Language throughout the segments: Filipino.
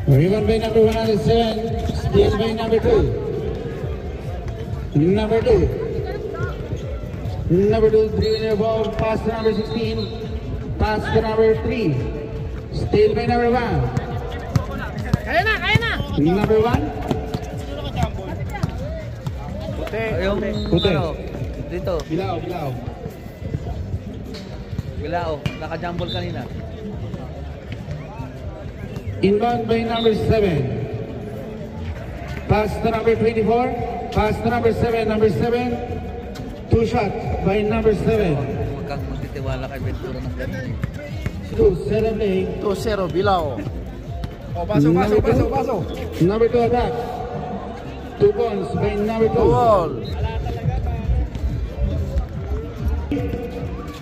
Rebound by number 107. Steal by number 2. Number 2. Number 2, 3 in the ball. Pass to number 16. Pass to number 3. Steal by number 1. Kaya na! Number 1. Yung Puti. ano, dito. Bilao. Naka-jumble kanina. Inbound by number 7. Pass to number 24. Pass to number 7. Number 7. 2 shots by number 7. Huwag kang magtitiwala kay Ventura ng ganun. 2, set up play. 2-0, Bilao. Paso. Number 2 attack. 2 points by number 2. Ball.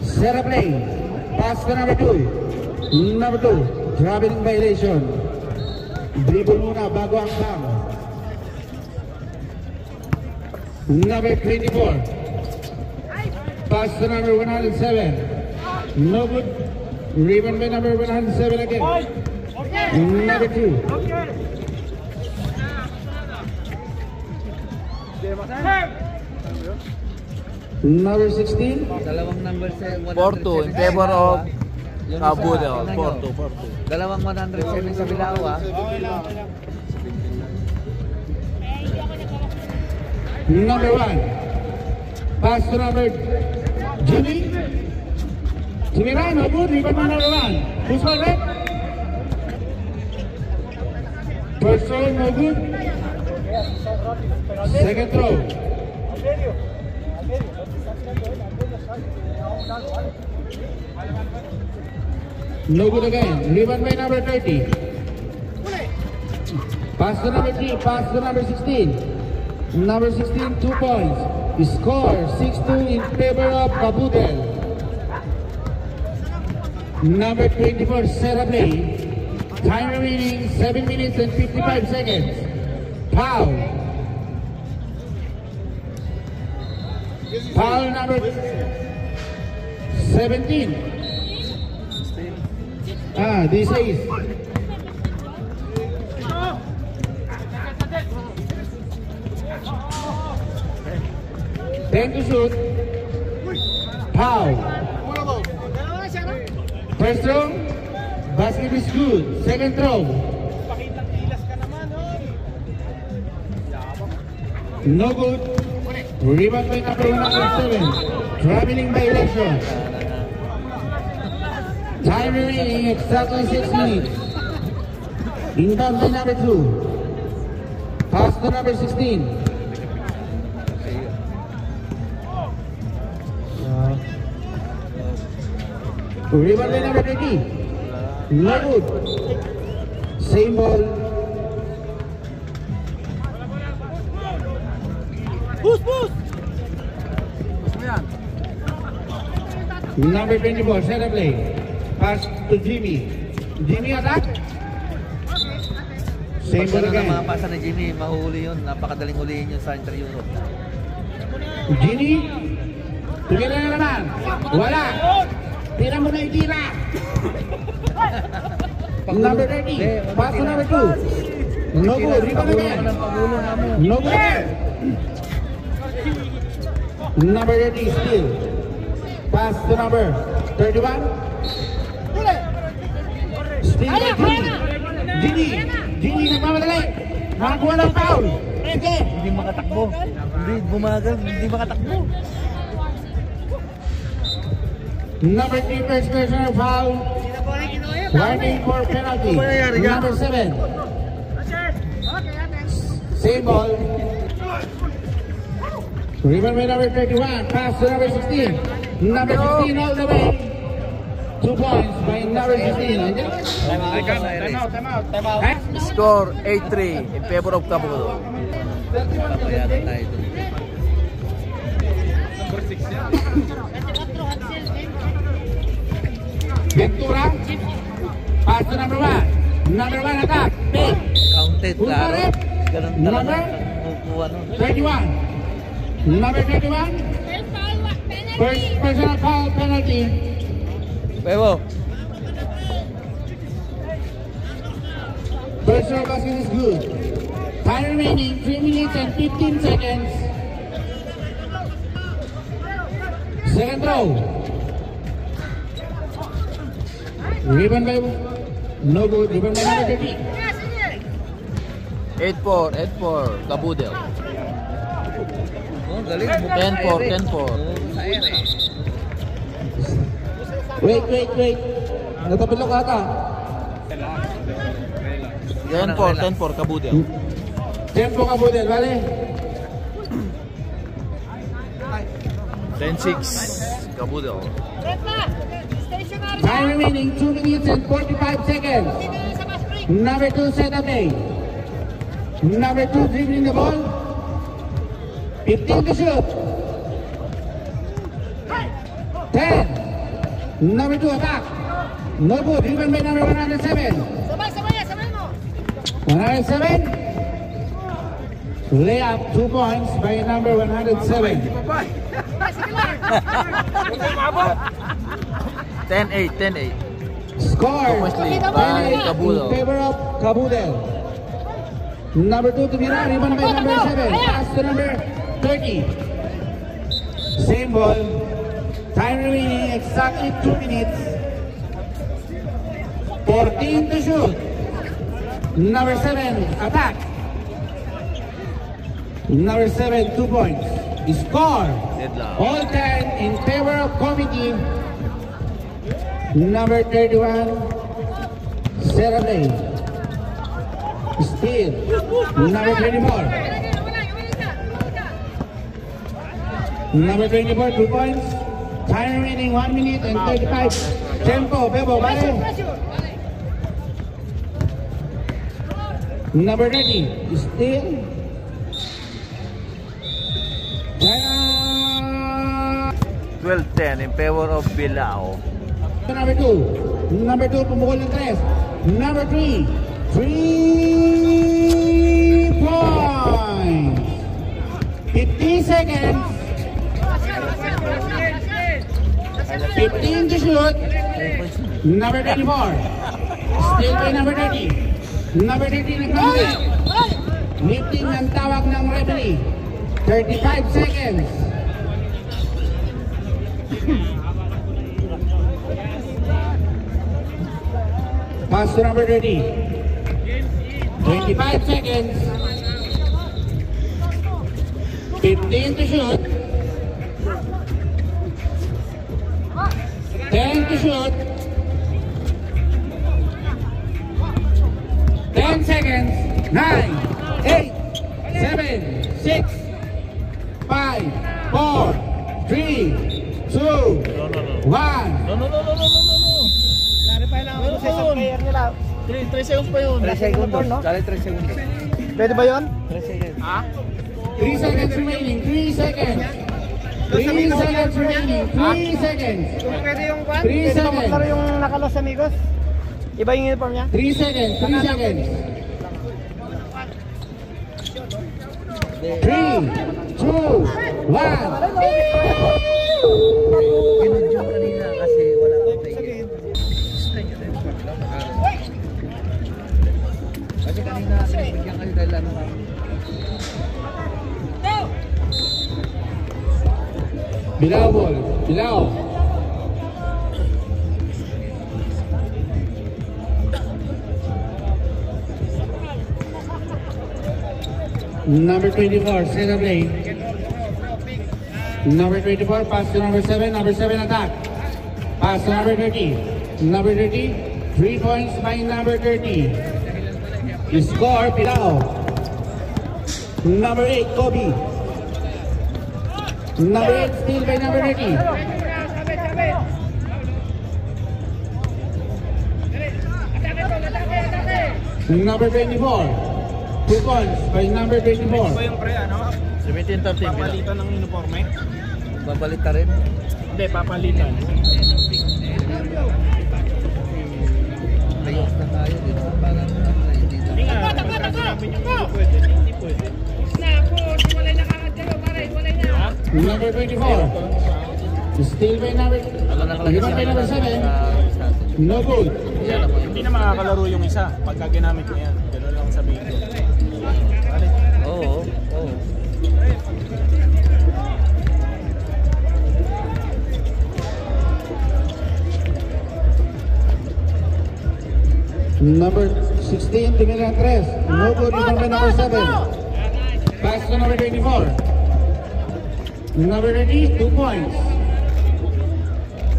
Set up play. Pass to number 2. Number 2. Traveling violation. Dribble muna bago ang bang. Number 24. Pass to number 107. No good. Rebound by number 107 again. Number 2. Number 16. Dalawang number 107. Porto in favor of Cabudel. Porto. Dalawang 107 sa Bilao ah. Number 1. Pass to number Jimmy. Jimmy Ryan, no good. Rebound by number 1. Who's for red? First throw, no good. Second throw. No good again. Rebound by number 30. Pass to number 3. Pass to number 16. Number 16, 2 points. Score 6-2 in favor of Cabudel. Number 24, set up play. Time remaining 7 minutes and 55 seconds. Foul. Foul number 17. This is 10 to shoot. Foul. First throw, basket is good. Second throw. No good. Rebound by number 107. Traveling violation. Time remaining exactly 6 minutes. Inbound by number 2. Pass to number 16. Rebound by number 30. No good. Same ball. Push! Number 24, set up play. Pass to Jimmy. Jimmy attack. Same ball Pag again. namapasa ni Jimmy, mahuli yun. Napakadaling huliin yun sa Inter-Europe. Jimmy. Tumira na naman. Wala. Tira mo na yung tira. Number 30. Pass to number 2. No good. Rebound again. No good again. Number 30 still. Pass to number 31. Still by Jimmy. Jimmy nagmamadali. Nakakuha ng foul. Okay. Hindi makatakbo. Hindi bumagal. Hindi makatakbo. Number 3 first personal foul. Warning for penalty. Number 7. Same ball. Rebound by number 31. Pass to number 16. Number 16 all the way. 2 points by number 16. Time out. Score 8-3 in favor of Cabudel. Papayagan tayo dun. Ventura. Pass to number 1. Number 1 attack. Pick. Counted, klaro. Ganun talaga. Kukuha nun. 31. Number 31. First personal foul penalty. Pebo. serve basket is good. Time remaining 3 minutes and 15 seconds. Second throw. Rebound by no good. Rebound by number 30. 8-4, Kabudel. Oh, galing. 10-4. Wait. Natapilok ata. 10-4, Kabudel. Tempo Kabudel, vale? 10-6, Kabudel. Time remaining 2 minutes and 45 seconds. Number 2 set up A. Number 2 dribbling the ball. 15 to shoot. 10. Number 2 attack. No good. Driven by number 107. 107. Layup 2 points by number 107. 10-8. Score Mostly 10-8 by in Kabudel. favor of Kabudel. Number 2 to Mira, rebound by number 7. Pass to number 30. Same ball. Time remaining exactly 2 minutes. 14 to shoot. Number 7 attack. Number 7 2 points. Score. Deadlock. All 10 in favor of committee. Number 31, Sarah Lane. Steal. Number 24. Number 24, 2 points. Time remaining 1 minute and 35. Tempo, Bebo, vale. Number 30, steal. China. 12-10 in favor of Bilao. Number 2, pumukol ng 3. Number 3, 3 points. 50 seconds. 15 to shoot. Number 24. Still by number 30. Number 30 nag-contest. Lifting ang tawag ng referee. 35 seconds. Pass to number 30. 25 seconds. 15 to shoot. 10 to shoot. 10 seconds. 9, 8, 7, 6, 5, 4, 3, 2, 1. No. Clarify lang ako sa isang player nila. 3 seconds pa yun. 3 seconds, no? Dali 3 seconds. Pwede ba yun? 3 seconds. Ha? 3 seconds remaining. 3 seconds. 3 seconds remaining. 3 seconds. Kung pwede yung kwan? 3 Pwede ba seconds. maglaro yung nakalos amigos? Iba yung uniform niya? 3 seconds. 3 seconds. 3, 2, 1. Kinudyo kanina kasi wala pa player. Kasi kanina bigyan kayo dahil ano. Bilao ball. Bilao. Number 24, set up lane. Number 24, pass to number 7. Number 7 attack. Pass to number 30. Number 30, 3 points by number 30. Score, Bilao. Number 8, Kobe. Number 8, steal by number 30. Number 24. 2 points by number 24. Yung pre, ano? 17-13. Papalitan ng uniforme? Babalit ka rin. Hindi, papalitan. Layos na tayo, di ba? Parang hindi na. Hindi nga, sinabi niyo hindi pwede. Hindi pwede. Number 24. Steal by number. Rebound by number 7. No good. Hindi na makakalaro yung isa pagka ginamit niya yan. Ganun lang sabihin ko. Balik. Oo. Oo. Number 16, Tumira 3. No good, rebound by number 7. Pass to number 24. Number 30, 2 points.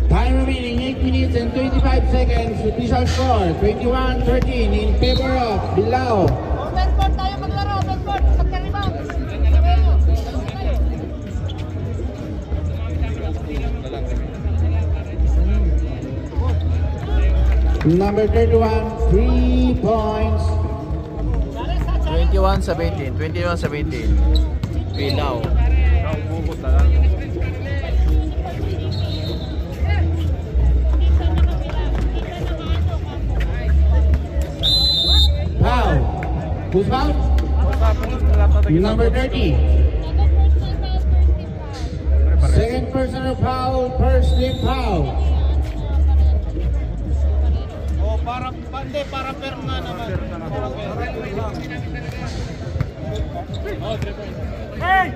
Time remaining 8 minutes and 25 seconds. Official score, 21-13 in favor of Bilao. Open court tayo maglaro, open court. Pagka-rebound. Number 31, 3 points. 21-17. 21-17. Bilao. Bubot na lang. Foul. Who's foul? Number 30. Second personal foul, first team foul. Oh, para pande, para fair nga naman. Oh, 3 points. Hey!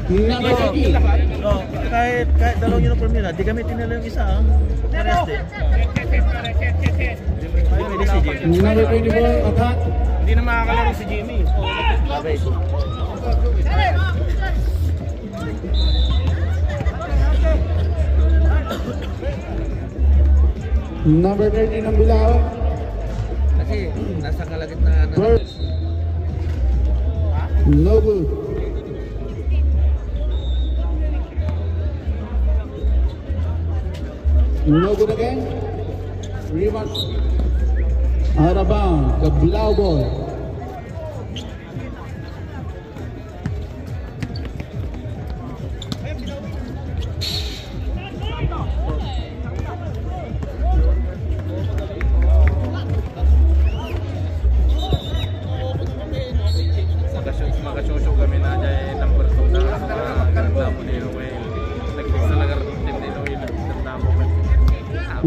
Number 30. No, kahit dalawang uniform nila, di gamitin nila yung isa ang parehas din. Pwede si Jimmy. Number 24, attack. Hindi na makakalaro si Jimmy. Sabay. Number 30 ng Bilao. Kasi nasa kalagitnaan na. First. No good. No good again. Rebound. Out of bounds. The Bilao ball. Makasyoso kami na dyan number 2 na ganda mo nilo eh. Nag-fix talaga rin team nilo eh. Ganda mo eh.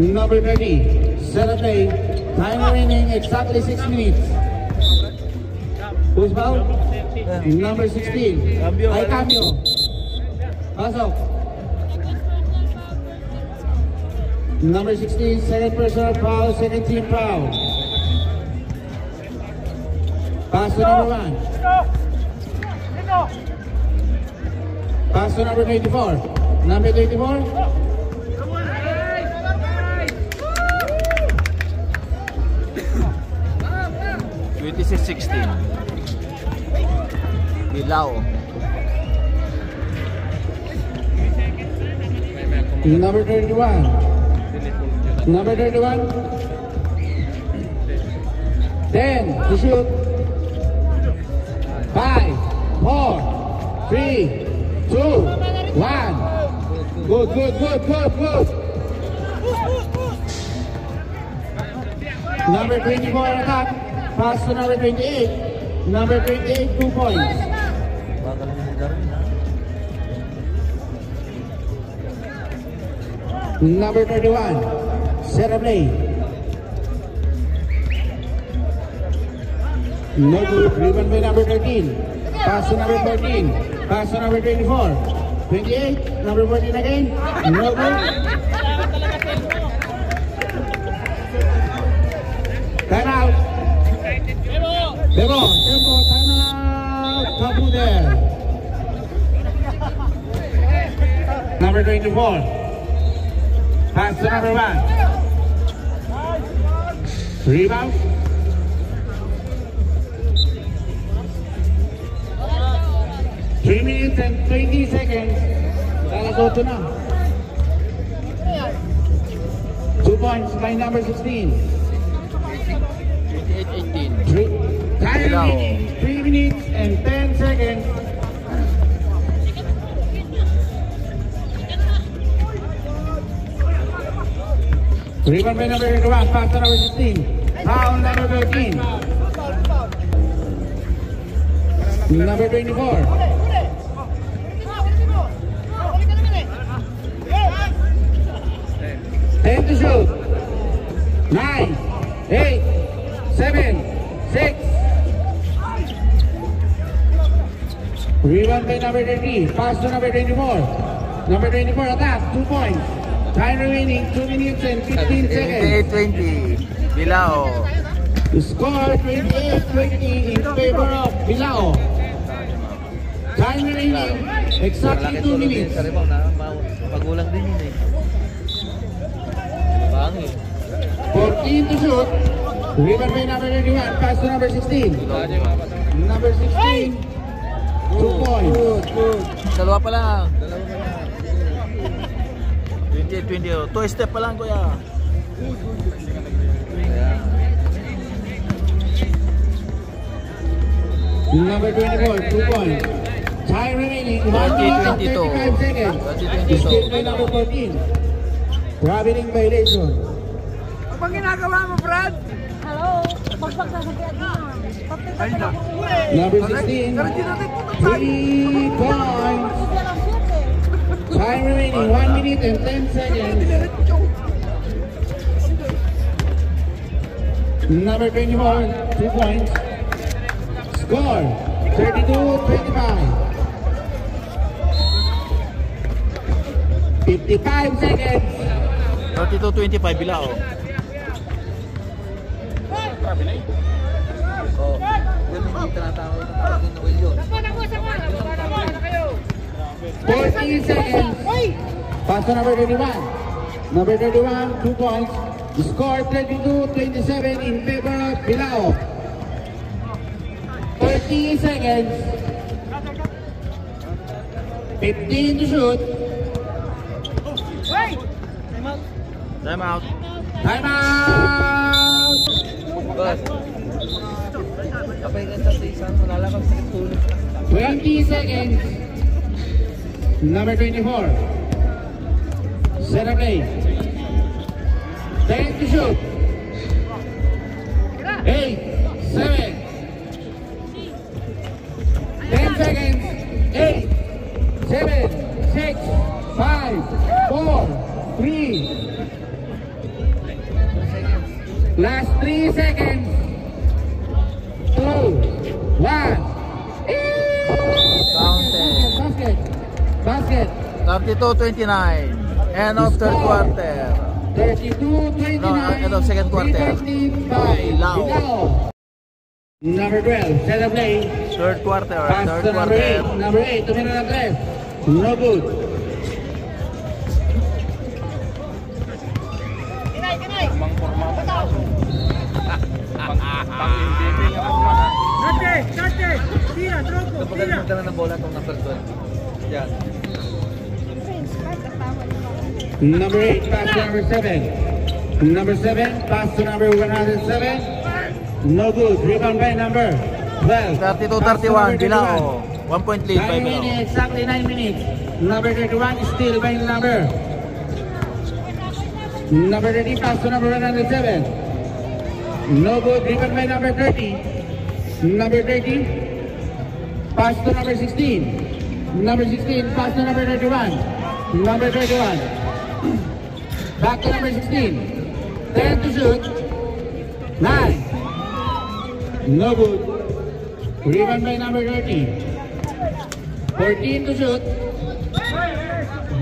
Number 30. Set a play. Time remaining exactly 6 minutes. Who's foul? Number 16. Cambio. Ay, cambio. Pasok. Number 16, second personal foul, second team foul. Pass to number 1. Pass to number 24. Number 24. 26-16. Bilao. Number 31. Number 31. 10 to shoot. 5, 4, 3, 2, 1. Good, good, good, good, good. Number 24 attack. Pass to number 28. Number 28, 2 points. Bagal na si Darwin, ha? Number 31, set a play. No good, rebound by number 13. Pass to number 14. Pass to number 24. 28, number 14 again. No good. Time out. Debo, time out. Tabu there. Number 24. Pass to number 1. Rebound. Three minutes and 20 seconds. Alas 8 na. 2 points by number 16. 28-18. Time remaining 3 minutes and 10 seconds. Rebound by number 1, pass to number 16. Foul number 13. Number 24. 10 to shoot. 9, 8, 7, 6. Rebound by number 30. Pass to number 24. Number 24 attack. 2 points. Time remaining 2 minutes and 15 seconds. 28-20. Bilao. The score 28-20 in favor of Bilao. Time remaining exactly 2 minutes. Pagulang din yun eh. Bangin. 14 to shoot. Rebound by number 31. Pass to number 16. Number 16. 2 points. Dalawa pa lang. 28-20. 2 step pa lang, kuya. Number 24, 2 points. Time remaining 1 minute and 35 seconds. Still by number 14. Traveling violation. Anong ginagawa mo, Brad? Hello? Magpagsasabihan na. Number 16. 3 points. Time remaining 1 minute and 10 seconds. Number 24, 2 points. Score 32-25. 55 seconds. 32-25 Bilao. Oh, yun hindi tinatawag ng Noel yun. 40 seconds. Pass to number 31. Number 31, 2 points. Score 32-27 in favor of Bilao. 30 seconds. 15 to shoot. Time out. Time out! Kapag ka sa isang malalakang sa tulog. 20 seconds. Number 24. Center play. 10 to shoot. 8, 7. 10 seconds. 8, 7, 6, 5, 4, 3. Last 3 seconds. 2, 1. Counted. Basket. 32-29. End of third quarter. 32-29. No, end of second quarter. Bilao. Number 12. Set up play. Third quarter. Pass Third to number 8. quarter. Number 8. Tumira na 3. No good. Pang-MVP nga po na. Kapag magdala ng bola itong number 12. Yan. Number 8. Pass to number 7. Number 7. Pass to number 107. No good. Rebound by number 12. 32-31 Bilao. 1 point lead by 9 Bilao. minutes. Exactly 9 minutes. Number 31 is still by number. Number 30. Pass to number 107. No good. Rebound by number 30. Number 30. Pass to number 16. Number 16. Pass to number 31. Number 31. Back to number 16. 10 to shoot. 9. No good. Rebound by number 30. 14 to shoot.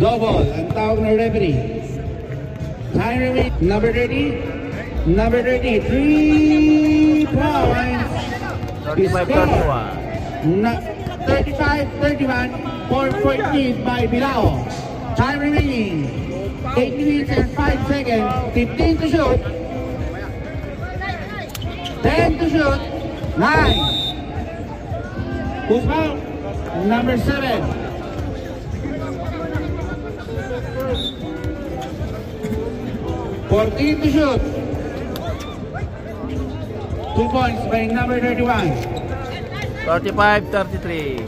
Double. Ang tawag ng referee. Time remaining. Number 30. Number 30. 3 points. 35-31. 35-31. 4-point lead by Bilao. Time remaining. 8 minutes and 5 seconds. 15 to shoot. 10 to shoot. 9. Who's foul? Number 7. 14 to shoot. 2 points by number 31. 35-33.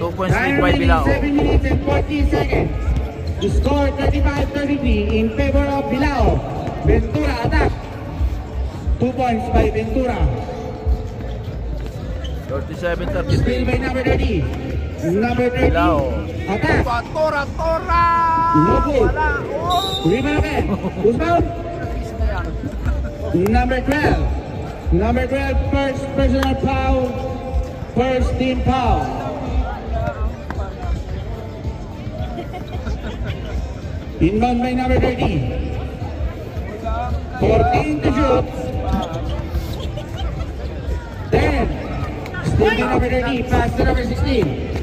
2 points Time lead by remaining Bilao. 7 minutes and 14 seconds. The score 35-33 in favor of Bilao. Ventura attack. 2 points by Ventura. Still by number 30. Number 30. Bilao. Attack. Tora! No good. Rebound again. Who's foul? Number 12. Number 12, first personal foul. First team foul. Inbound by number 30. 14 to shoot. 10. Still by number 30. Pass to number 16.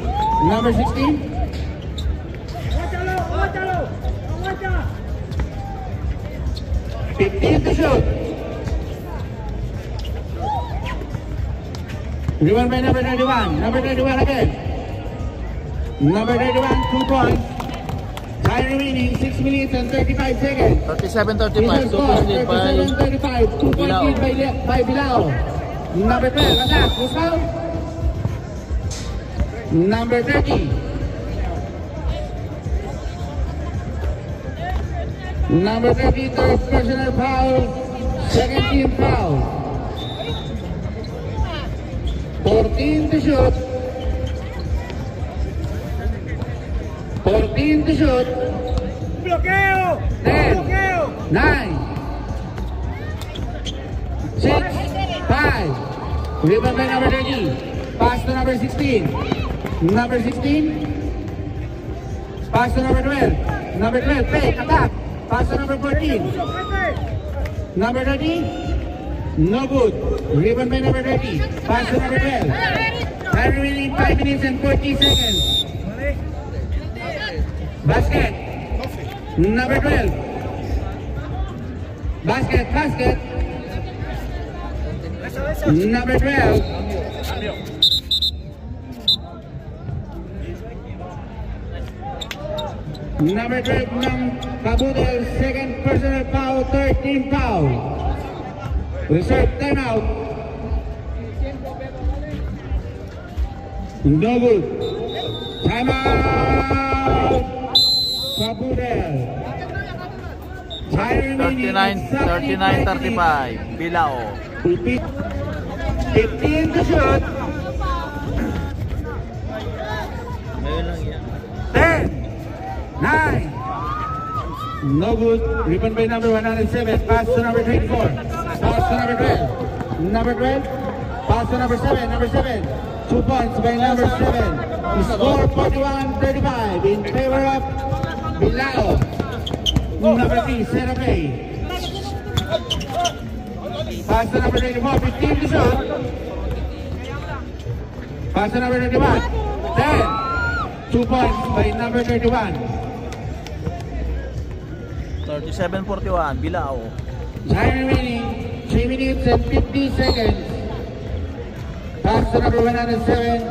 Number 16. 15 to shoot. Rebound by number 31. Number 31 again. Number 31, 2 points. Time remaining 6 minutes and 35 seconds. 37-35. Super lead by 37-35. 2 point lead by Bilao. Number 12, attack. Who's foul? Number 30. Number 30, third personal foul. Second team foul. 14 to shoot. 14 to shoot. 10, 9, 6, 5. Rebound by number 30. Pass to number 16. Number 16. Pass to number 12. Number 12, fake, attack. Pass to number 14. Number 30. No good. Rebound by number 30. Pass to number 12. Time remaining 5 minutes and 40 seconds. Basket. Number 12. Basket. Number 12. Number 12 ng Kabudel, second personal foul, third team foul. Reserve timeout. No good. Timeout. Kabudel. Time remaining 39-35. Bilao. 15 to shoot. 10, 9. No good. Rebound by number 107. Pass to number 24. Pass to number 12. Number 12. Pass to number 7. Number 7. 2 points by number 7. Score 41-35 in favor of Bilao. Number 3, set up A. Pass to number 24. 15 to shoot. Pass to number 31. 10. 2 points by number 31. 37-41. Bilao. Time remaining 3 minutes and 50 seconds. Pass to number 107.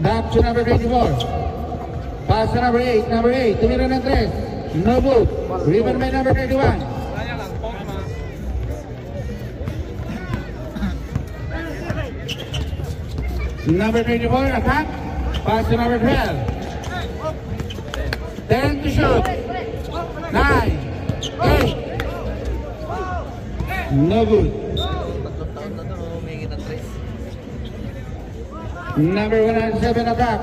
Back to number 24. Pass to number 8. Number 8. Tumira ng 3. No good. Rebound by number 31. Number 24. Attack. Pass to number 12. 10 to shoot. 9, 8. No good. Number 107 attack.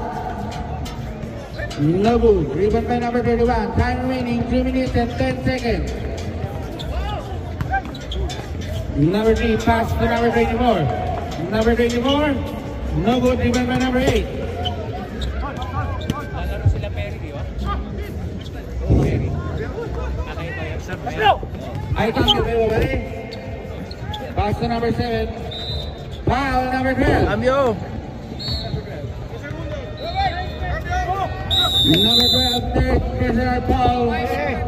No good. Rebound by number 31. Time remaining 3 minutes and 10 seconds. Number 3 pass to number 24. Number 24. No good. Rebound by number 8. I can't get away. Pass to number 7. Foul number 12. Cambio. Number 12, third personal foul.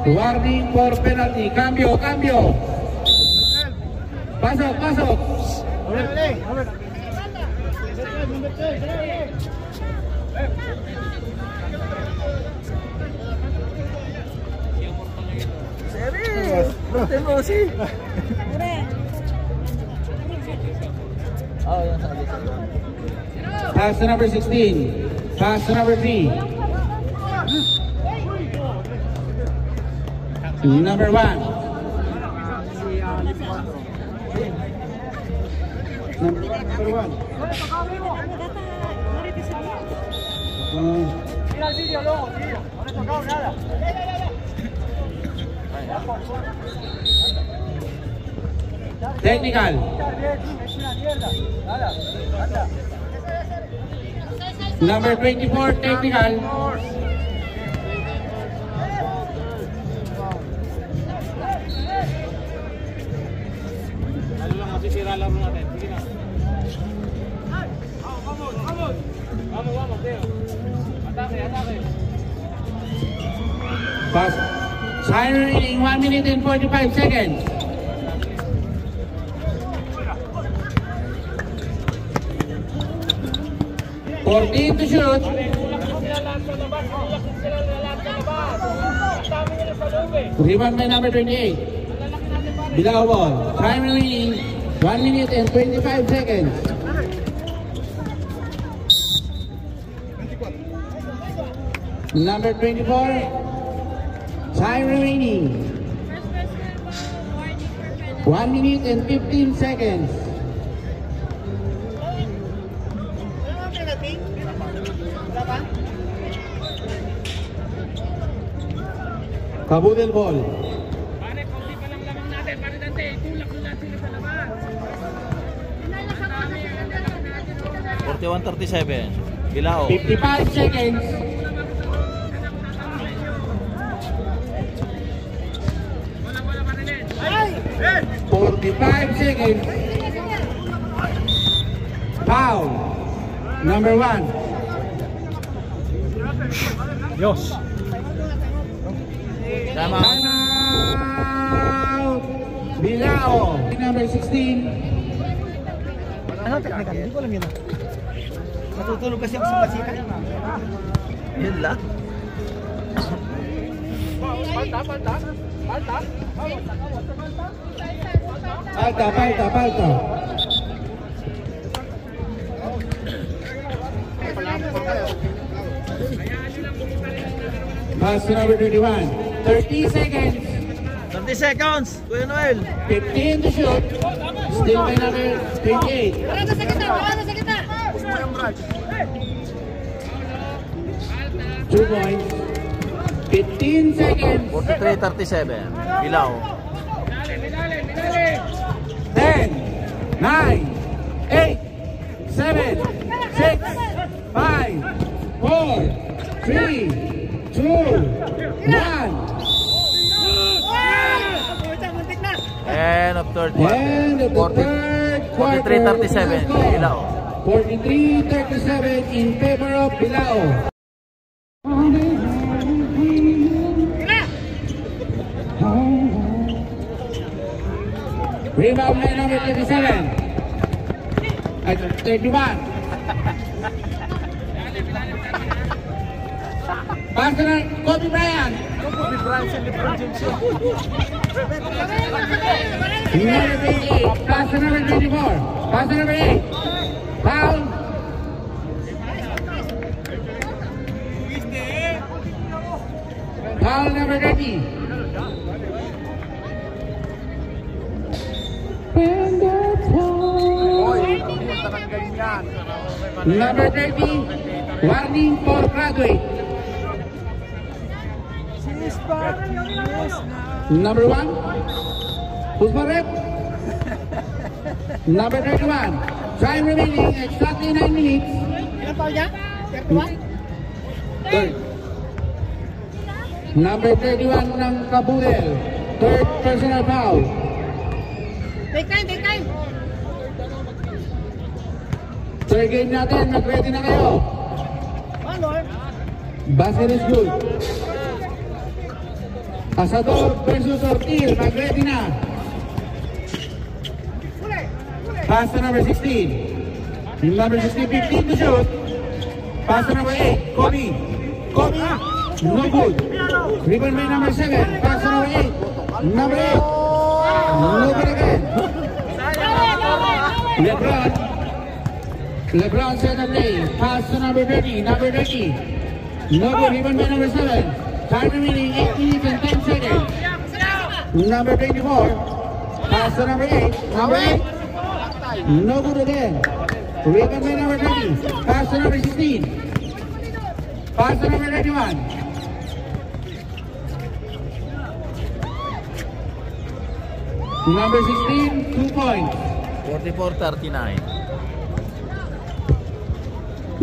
Warning for penalty. Cambio. Pasok. Temosi. Oh, yan sabi sa Pass to number 16. Pass to number 3. Number 1. Number 1. Technical. Number 24, technical. Lalo lang masisira laro natin. Sige na. Vamos, Teo. Atake. Fast. Time remaining 1 minute and 45 seconds. Fourteen to shoot. Rebound by number 28. Bilao ball. Time remaining 1 minute and 25 seconds. Number 24. Time remaining 1 minute and 15 seconds. Kabudel ball. Pare, konti pa lang lamang natin. Pare, Dante, itulak na natin sa labas. 41-37. Bilao. 55 seconds. Wala pa rin. 45 seconds. Foul. Number 1. Diyos. Tama. Timeout. Bilao. Number 16. Ano teknika? Hindi ko alam yun. Natutulog kasi ako sa basika. Yun lang. Falta. Pass to number 21. 30 seconds. 30 seconds. Kuya Noel. 15 to shoot. Still by number 28. 2 points. 15 seconds. 43-37. Bilao. 10, 9, 8, 7, 6, 5, 4, 3, 2, 1. End of third quarter. End of the third quarter. 43-37. Bilao. 43-37 in favor of Bilao. Rebound by number 37. At 31. Pass to Kobe Bryant. Kobe Bryant si LeBron James. Number 28. Pass to number 24. Pass to number 8. Foul. Foul number 30. Number 30, warning for graduate. Number 1, who's for rep? Number 31, time remaining exactly 9 minutes. Third. Number 31 ng Kabudel, third personal foul. Take time. Third game natin, mag-ready na kayo. Basket is good. Asador versus Ortiz, mag-ready na. Pass to number 16. Number 16, 15 to shoot. Pass to number 8, Kobe, no good. Rebound by number 7, pass to number 8. Number 8, no good again. LeBron set the play. Pass to number 30. No good. Rebound by number 7. Time remaining 8 minutes and 10 seconds. Number 24. Pass to number 8. Number 8. No good again. Rebound by number 30. Pass to number 16. Pass to number 31. Number 16, 2 points. 44-39.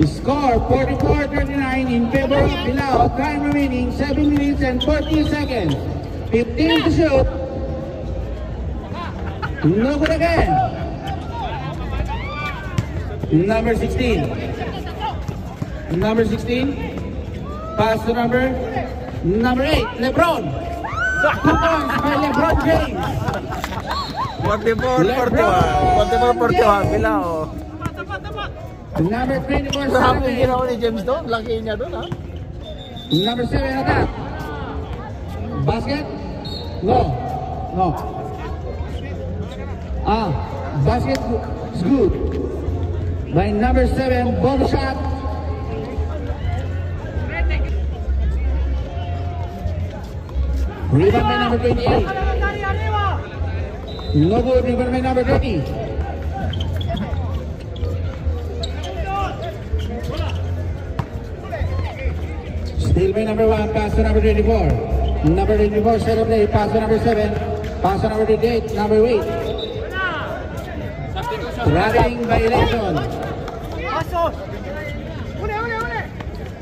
Score 44-39 in favor of Bilao. Time remaining 7 minutes and 14 seconds. 15 to shoot. No good again. Number 16. Number 16. Pass to number 8. LeBron. 2 points by LeBron James. 44-41. Bilao. Number 24. Grabe yung ginawa ni James doon. Laki niya doon, ha? Number 7 attack. Basket? No. Basket is good. By number 7, ball shot. Rebound by number 28. No good. Rebound by number 30. Steal by number 1, pass to number 24. Number 24, set of play, pass to number 7. Pass to number 38, number 8. Traveling violation.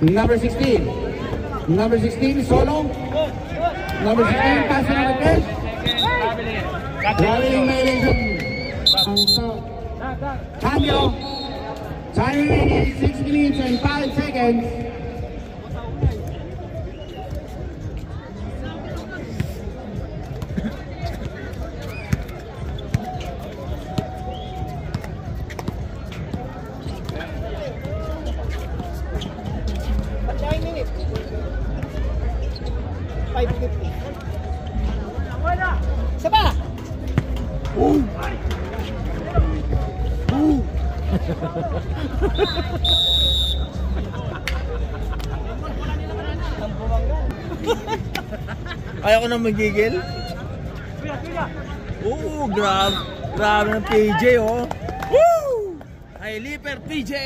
Number 16. Number 16, solo. Number 16, pass to number 10. Traveling violation. Cambio. Time remaining 6 minutes and 5 seconds. Saba! Ayaw ko na magigil. Grabe ng PJ, oh. Woo! Ay, Liper PJ!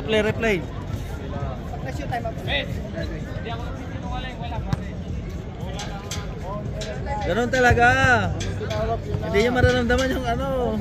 Replay. Ganun talaga. Hindi niya mararamdaman yung ano.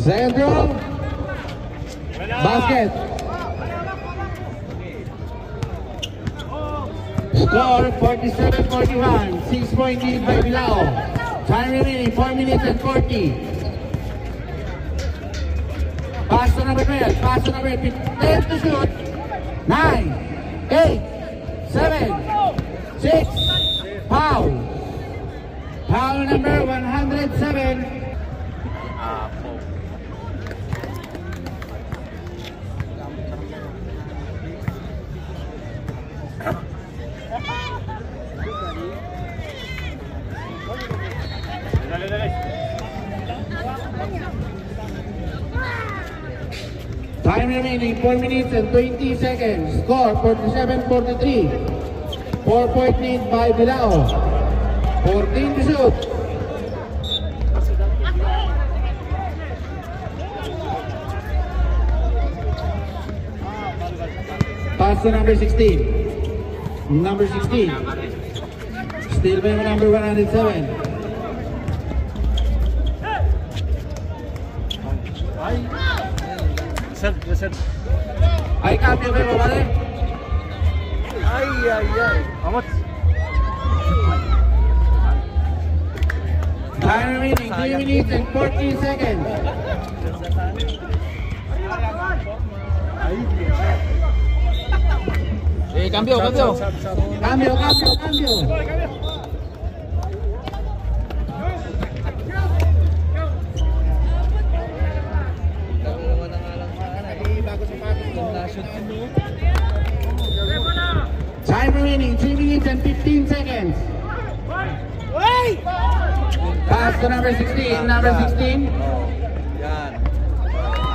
Second row. Basket. Score 47-41. 6-point lead by Bilao. Time remaining 4 minutes and 40. Pass to number 12. Pass to number 10 to shoot. 9, 8, 7, 6. Foul. Foul number 107. Time remaining 4 minutes and 20 seconds. Score 47-43. 4-point lead by Bilao. 14 to shoot. Pass to number 16. Number 16. Still by number 107. Set. Ay, cambio ba, vale? Ay, ay, ay. Amot. Time remaining 3 minutes and 14 seconds. Eh, cambio, cambio. Cambio, cambio, cambio. Time remaining 3 minutes and 15 seconds. Pass to number 16. Number 16. Yan.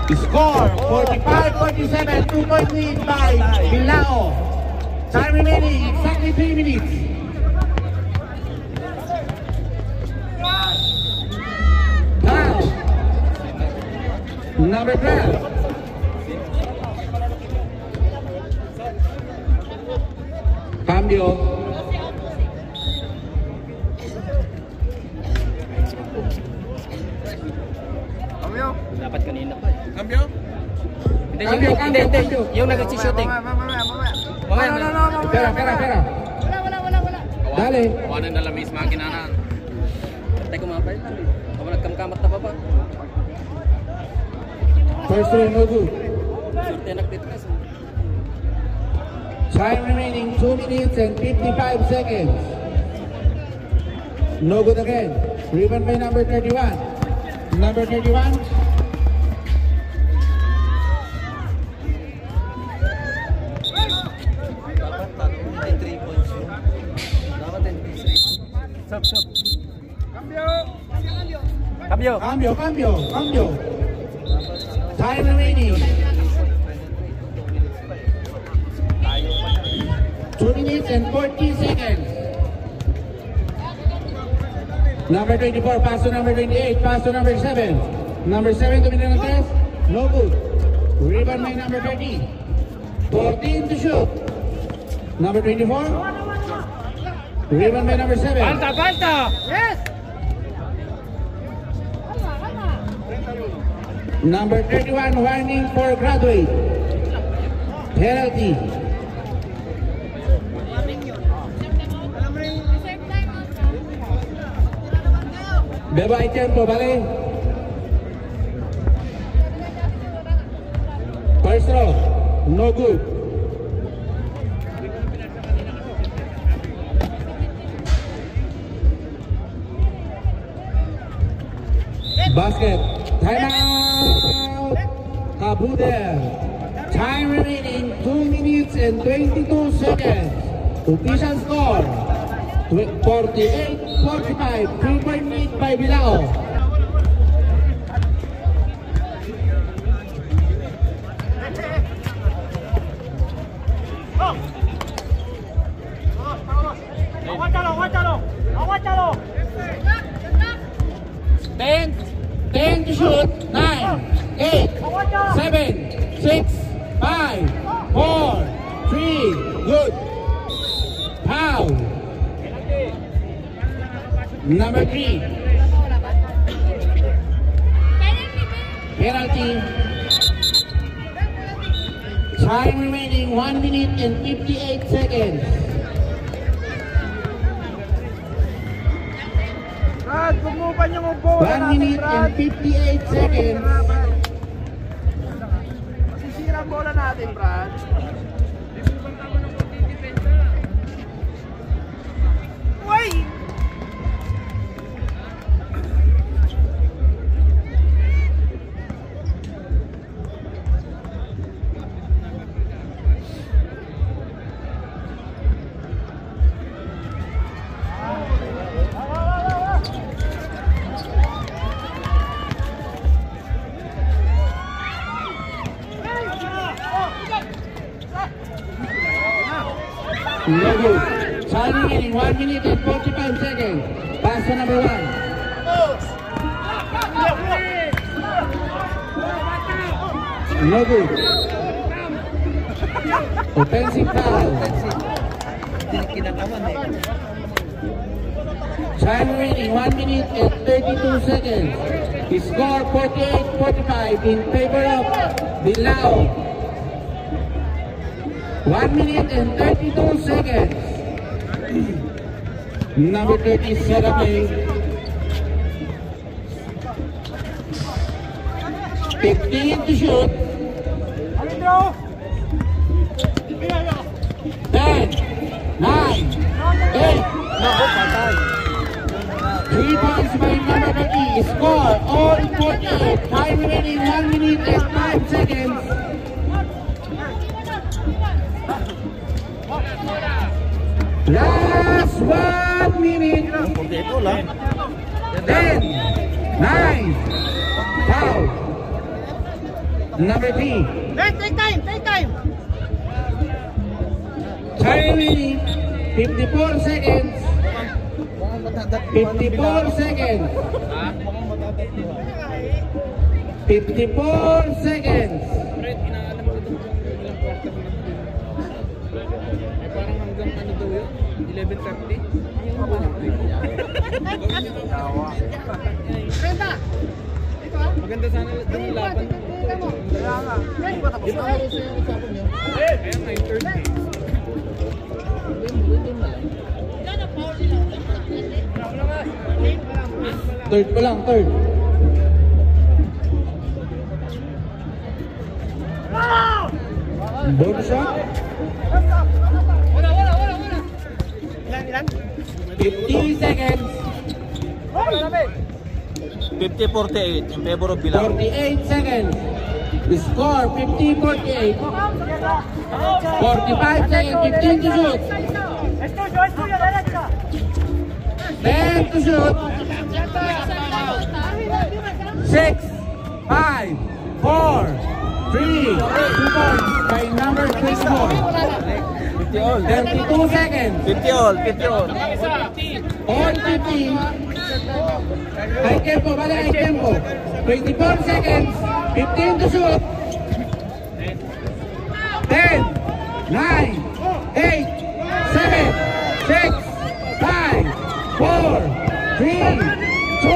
Score 45-47. 2-point lead by Bilao. Time remaining exactly 3 minutes. Pass. Number 12. Cambio. Dapat kanina pa. Cambio? Hindi, Cambio, cambio, cambio. yung nag-shooting. Pera, pera, pera. Dale. Kawanan na lamis makinanan. Tay kumapay lang. Ako nagkamkamat na pa ba? First one, no good. Sorte nagtitras. Time remaining 2 minutes and 55 seconds. No good again. Rebound by number 31. Number 31. Ay, 3 points yun. Dapat 10. Stop, stop. Cambio. Cambio, cambio, cambio. Time remaining 2 minutes and 40 seconds. Number 24, pass to number 28, pass to number 7. Number 7 to Minanantes, no good. Rebound by number 30. 14 to shoot. Number 24. Rebound by number 7. Falta! Yes! Number 31, warning for graduate. Penalty. Beba hay tiempo, ¿vale? First throw, no good. Basket, time out. Kabudel. Time remaining 2 minutes and 22 seconds. Official score 48-45. 3-point lead by Bilao. Aguántalo. 10 to shoot. 9, 8, 7, 6, 5, 4, 3. Good. Foul. Number 3. Penalty. Time remaining 1 minute and 58 seconds. Brad, bumupan niyo mo bola 1 minute and 58 seconds. Masisira ang bola natin, Brad. Uy! No good. Time remaining 1 minute and 45 seconds. Pass to number 1. No good. Offensive foul. Kinataman eh. Time remaining 1 minute and 32 seconds. Score 48-45 in favor of Bilao. 1 minute and 32 seconds. Number 30, Serapay. 15 to shoot. 10, 9, 8. Nako, patay. 3 points by number 30. Score all 48. Time remaining 1 minute and 5 seconds. Last 1 minute. Kompleto lang. 10, 9, foul. Number 3. Take time, take time. Time remaining 54 seconds. 54 seconds. 54 seconds. Parang hanggang ano daw yun? 11:30? Brenda. Ito ah. Maganda sana doon yung laban. Di ba araw sa'yo ang usapan niyo? Kaya 9:30. Third pa lang, third. Bonus shot. 50 seconds. 50-48 in favor of Bilao. 48 seconds. The score 50-48. 45 seconds. 15 to shoot. 10 to shoot. 6, 5, 4, 3, 2 points by number 24. 50 all. 32 seconds. 50 all. 50 all. All 50. High tempo, bale high tempo. 24 seconds. 15 to shoot. 10, 9, 8, 7, 6, 5, 4, 3, 2,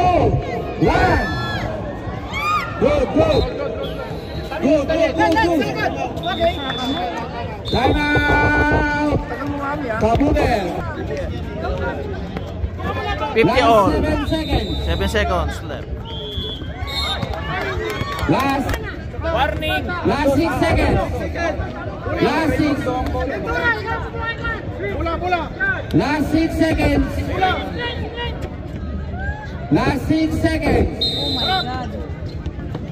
1. Go, go. Go, go, go, go. Time out. Kabudel. 50 all. 7 seconds. 7 seconds left. Last. Warning! Last 6 seconds. Last 6. Last 6 seconds. Last 6 seconds.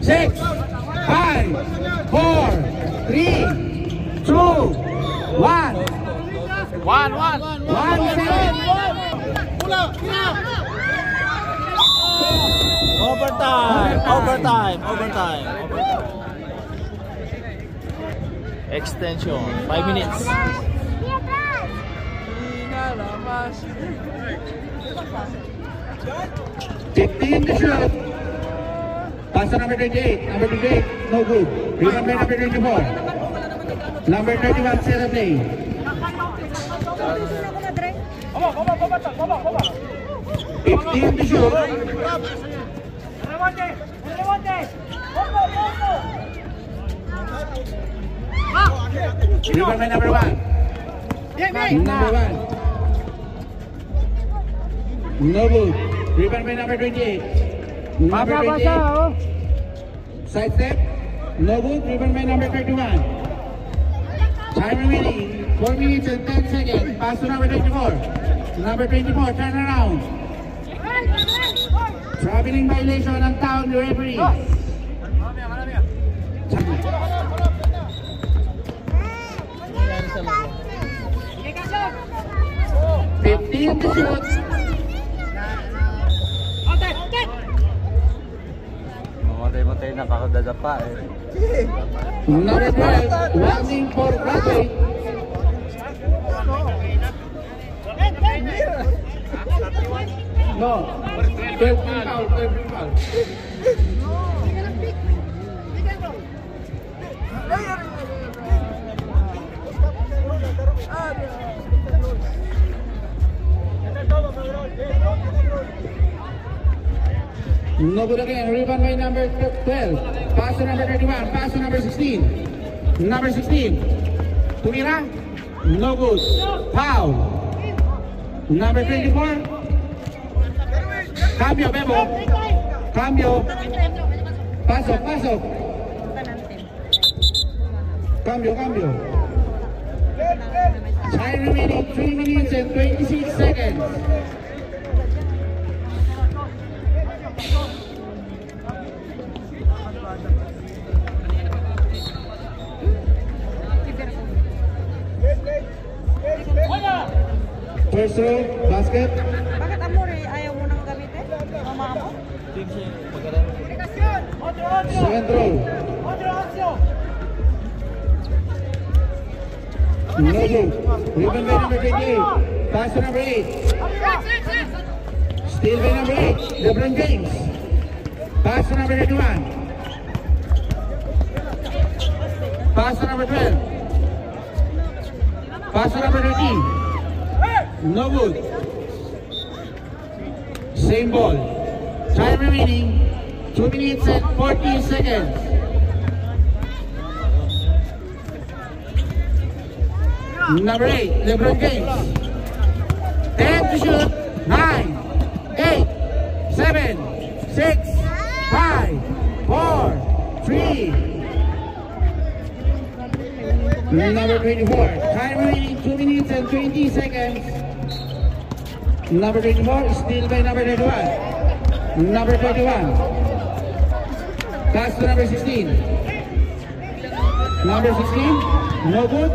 6, 5, 4, 3, 2, 1. 1 second. Overtime. Extension, 5 minutes. 15 to shoot. Pass to number 28. Number 28, no good. Rebound by number 24. Number 31, set a play. 15 to shoot. Rebound by number 1. Number 1. No good. Rebound by number 28. Number 28. Side step. No good. Rebound by number 31. Time remaining 4 minutes and 10 seconds. Pass to number 24. Number 24, turn around. Traveling violation ng town referee. 15 to shoot. Matay nakakadadapa eh. Number 12, warning for Broadway. No, 12 foul, 12 foul. No good again. Rebound by number 12. Pass to number 31. Pass to number 16. Number 16. Tumira. No good. Foul. Number 24. Cambio, Bebo. Cambio. Pasok, pasok. Cambio, cambio. Time remaining 3 minutes and 26 seconds. First row, basket. Bakit Amore, ayaw mo nang gamitin? Mama mo? Second row. No good. Rebound by number 28. Pass to number 8. Steal by number 8. LeBron James. Pass to number 31. Pass to number 12. Pass to number 13. No good. Same ball. Time remaining 2 minutes and 14 seconds. Number 8, LeBron James. 10 to shoot. 9, 8, 7, 6, 5, 4, 3. Number 24. Time remaining 2 minutes and 20 seconds. Number 24 is still by number 31. Number 21. Pass to number 16. Number 16. No good.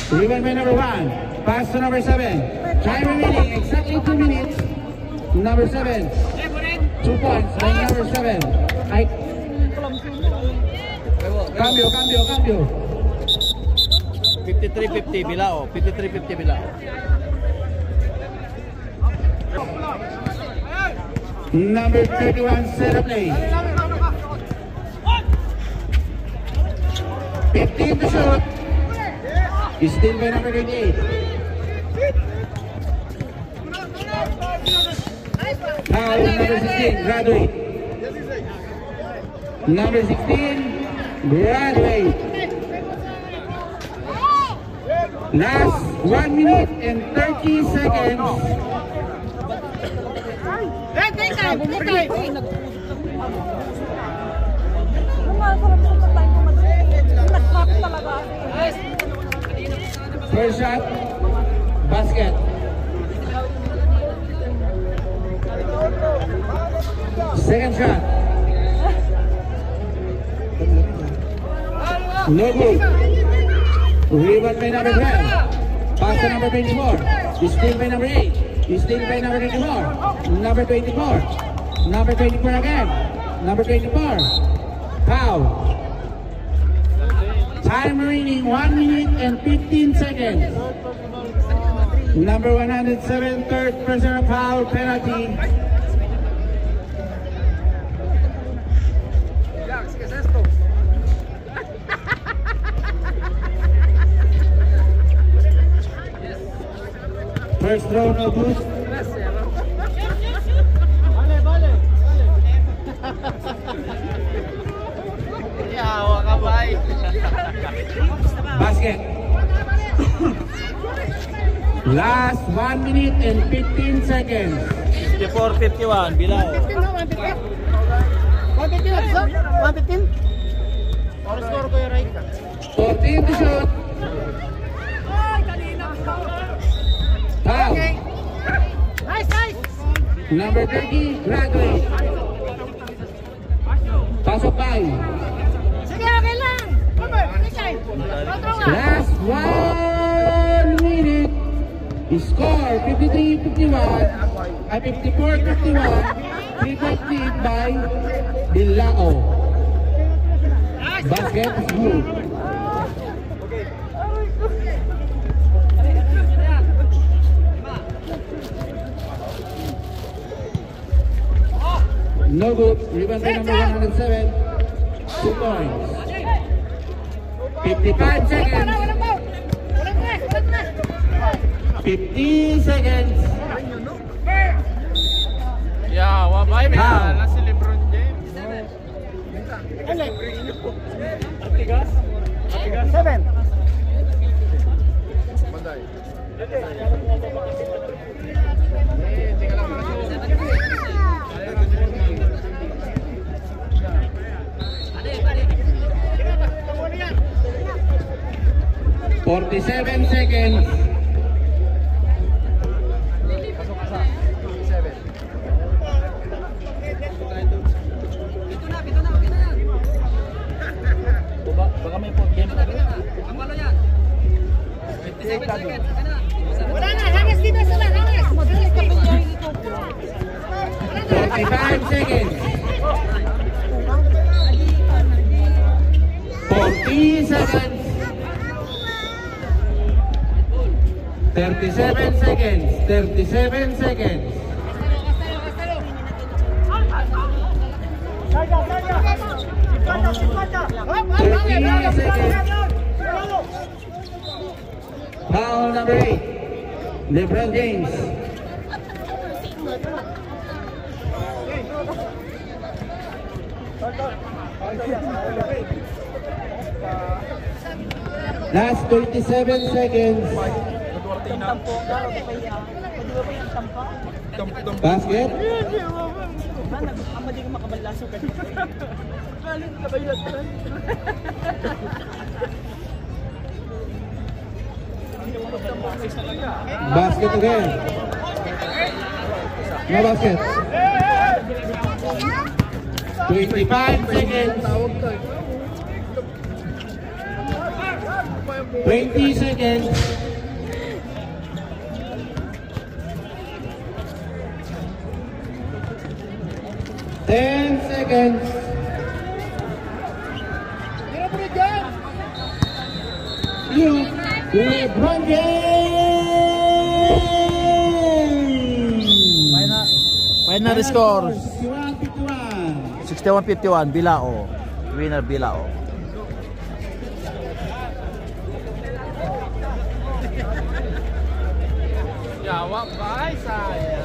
Rebound by number 1. Pass to number 7. Time remaining exactly 2 minutes. Number 7. 2 points by number 7. Cambio, cambio, cambio. 53-50 Bilao. 53-50 Bilao. Number 31 set up play. 15 to shoot. Is still by number 28. Now number 16, graduate. Number 16, graduate. Last 1 minute and 30 seconds. Take time. First shot, basket. Second shot. No good. Rebound by number 12. Pass to number 24. Steal by number 8. Steal by number 24. Number 24. Number 24 again. Number 24. Foul. Time remaining 1 minute and 15 seconds. Number 107, third personal foul penalty. First throw, no boost. Basket. Last 1 minute and 15 seconds. 54-51 Bilao. 115. 14 to shoot. Foul. Nice. Number 30, graduate. Pasok by. Sige, okay lang. Take time. Last 1 minute. Score 53-51. 54-51. 3-point lead by Bilao. Basket is good. No good. Rebound by number 107. 2 points. 55 seconds. 15 seconds. Yeah, wabay may Foul. ala si LeBron James. 7. Forty-seven seconds. Baka may port game na rin. Wala na, hangas dito sila, hangas. 45 seconds. 40 seconds. 37 seconds. 37 seconds. Foul number 8. LeBron James. Last 27 seconds. Basket. Basket again. No basket. 25 seconds. 20 seconds. 10 seconds. You, LeBron James. Final score 61-51. 61-51 Bilao. Winner Bilao. Jawab, guys. Saya.